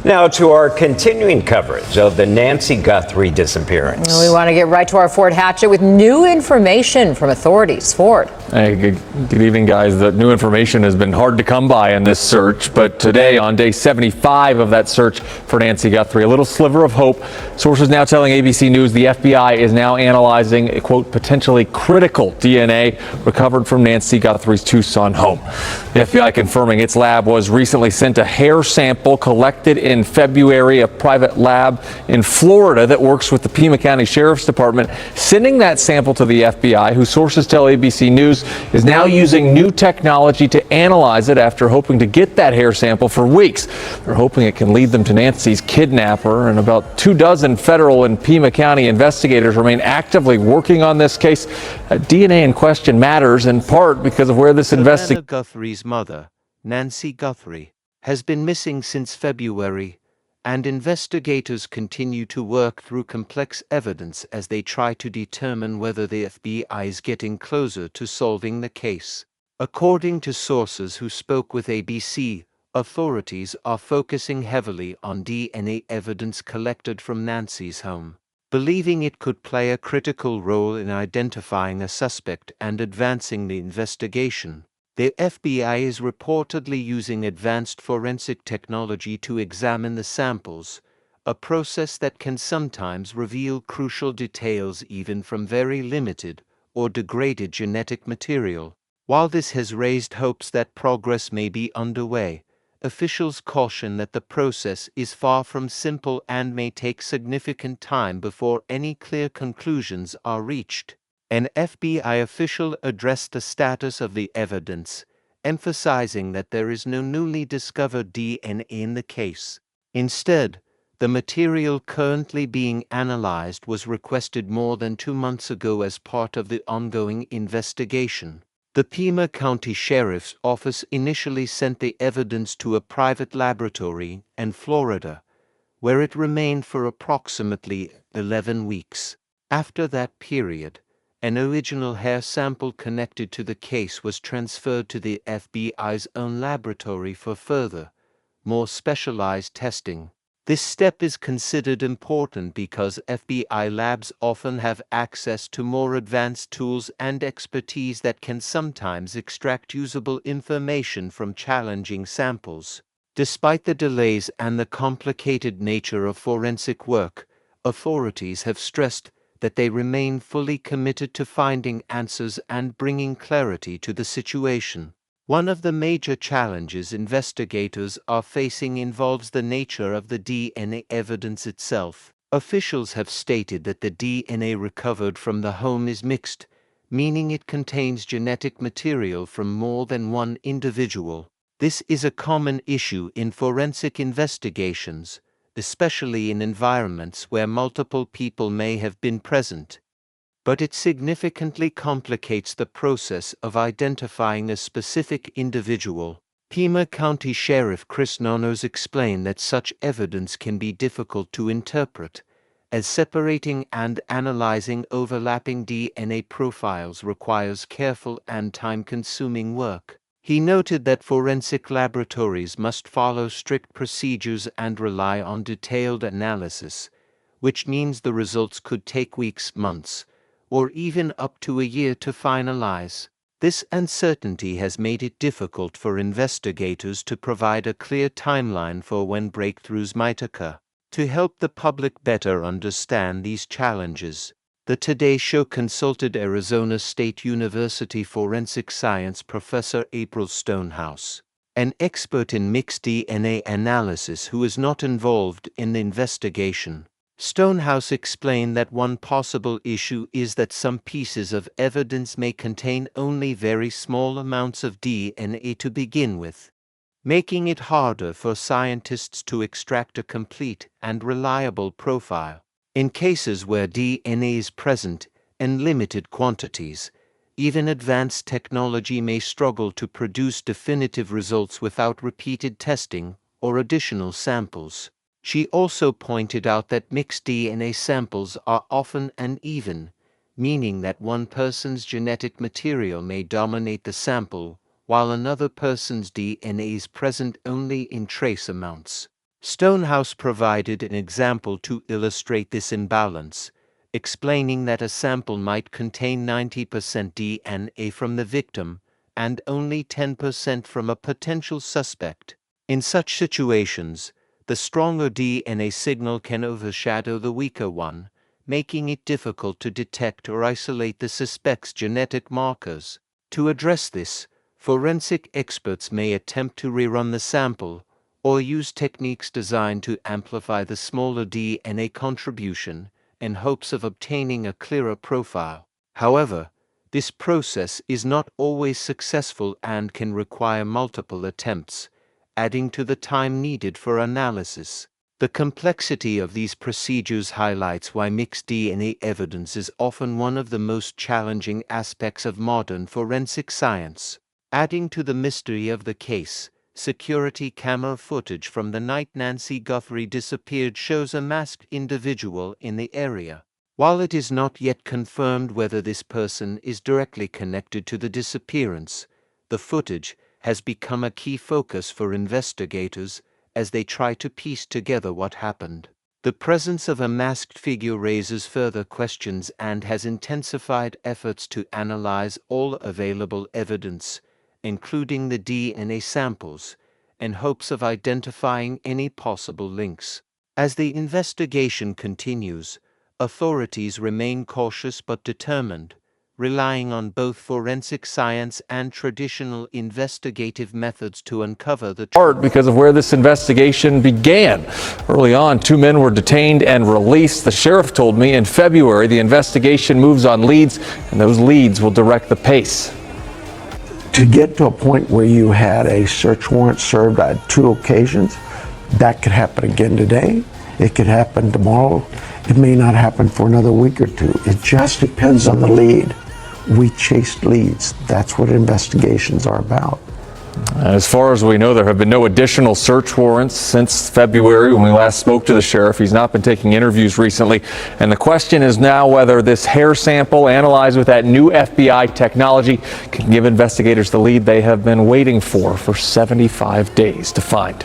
Now to our continuing coverage of the Nancy Guthrie disappearance. We want to get right to our Ford Hatchet with new information from authorities. Ford. Hey, good evening, guys. The new information has been hard to come by in this search, but today, on day 75 of that search for Nancy Guthrie, a little sliver of hope. Sources now telling ABC News the FBI is now analyzing a, quote, potentially critical DNA recovered from Nancy Guthrie's Tucson home. The FBI confirming its lab was recently sent a hair sample collected in February, a private lab in Florida that works with the Pima County Sheriff's Department, sending that sample to the FBI, whose sources tell ABC News is now using new technology to analyze it after hoping to get that hair sample for weeks. They're hoping it can lead them to Nancy's kidnapper, and about 24 federal and Pima County investigators remain actively working on this case. DNA in question matters in part because of where this investigation. Guthrie's mother, Nancy Guthrie, has been missing since February, and investigators continue to work through complex evidence as they try to determine whether the FBI is getting closer to solving the case. According to sources who spoke with ABC, authorities are focusing heavily on DNA evidence collected from Nancy's home, believing it could play a critical role in identifying a suspect and advancing the investigation. The FBI is reportedly using advanced forensic technology to examine the samples, a process that can sometimes reveal crucial details even from very limited or degraded genetic material. While this has raised hopes that progress may be underway, officials caution that the process is far from simple and may take significant time before any clear conclusions are reached. An FBI official addressed the status of the evidence, emphasizing that there is no newly discovered DNA in the case. Instead, the material currently being analyzed was requested more than 2 months ago as part of the ongoing investigation. The Pima County Sheriff's Office initially sent the evidence to a private laboratory in Florida, where it remained for approximately 11 weeks. After that period, an original hair sample connected to the case was transferred to the FBI's own laboratory for further, more specialized testing. This step is considered important because FBI labs often have access to more advanced tools and expertise that can sometimes extract usable information from challenging samples. Despite the delays and the complicated nature of forensic work, authorities have stressed that they remain fully committed to finding answers and bringing clarity to the situation. One of the major challenges investigators are facing involves the nature of the DNA evidence itself. Officials have stated that the DNA recovered from the home is mixed, meaning it contains genetic material from more than one individual. This is a common issue in forensic investigations, especially in environments where multiple people may have been present. But it significantly complicates the process of identifying a specific individual. Pima County Sheriff Chris Nonos explained that such evidence can be difficult to interpret, as separating and analyzing overlapping DNA profiles requires careful and time-consuming work. He noted that forensic laboratories must follow strict procedures and rely on detailed analysis, which means the results could take weeks, months, or even up to a year to finalize. This uncertainty has made it difficult for investigators to provide a clear timeline for when breakthroughs might occur. To help the public better understand these challenges, the Today Show consulted Arizona State University forensic science professor April Stonehouse, an expert in mixed DNA analysis who is not involved in the investigation. Stonehouse explained that one possible issue is that some pieces of evidence may contain only very small amounts of DNA to begin with, making it harder for scientists to extract a complete and reliable profile. In cases where DNA is present in limited quantities, even advanced technology may struggle to produce definitive results without repeated testing or additional samples. She also pointed out that mixed DNA samples are often uneven, meaning that one person's genetic material may dominate the sample, while another person's DNA is present only in trace amounts. Stonehouse provided an example to illustrate this imbalance, explaining that a sample might contain 90% DNA from the victim and only 10% from a potential suspect. In such situations, the stronger DNA signal can overshadow the weaker one, making it difficult to detect or isolate the suspect's genetic markers. To address this, forensic experts may attempt to rerun the sample or use techniques designed to amplify the smaller DNA contribution in hopes of obtaining a clearer profile. However, this process is not always successful and can require multiple attempts, adding to the time needed for analysis. The complexity of these procedures highlights why mixed DNA evidence is often one of the most challenging aspects of modern forensic science. Adding to the mystery of the case, security camera footage from the night Nancy Guthrie disappeared shows a masked individual in the area. While it is not yet confirmed whether this person is directly connected to the disappearance, the footage has become a key focus for investigators as they try to piece together what happened. The presence of a masked figure raises further questions and has intensified efforts to analyze all available evidence, including the DNA samples, in hopes of identifying any possible links. As the investigation continues, authorities remain cautious but determined, relying on both forensic science and traditional investigative methods to uncover the truth. Because of where this investigation began. Early on, 2 men were detained and released. The sheriff told me in February the investigation moves on leads, and those leads will direct the pace. To get to a point where you had a search warrant served on 2 occasions, that could happen again today. It could happen tomorrow. It may not happen for another week or 2. It just depends on the lead. We chase leads. That's what investigations are about. As far as we know, there have been no additional search warrants since February when we last spoke to the sheriff. He's not been taking interviews recently. And the question is now whether this hair sample analyzed with that new FBI technology can give investigators the lead they have been waiting for 75 days to find.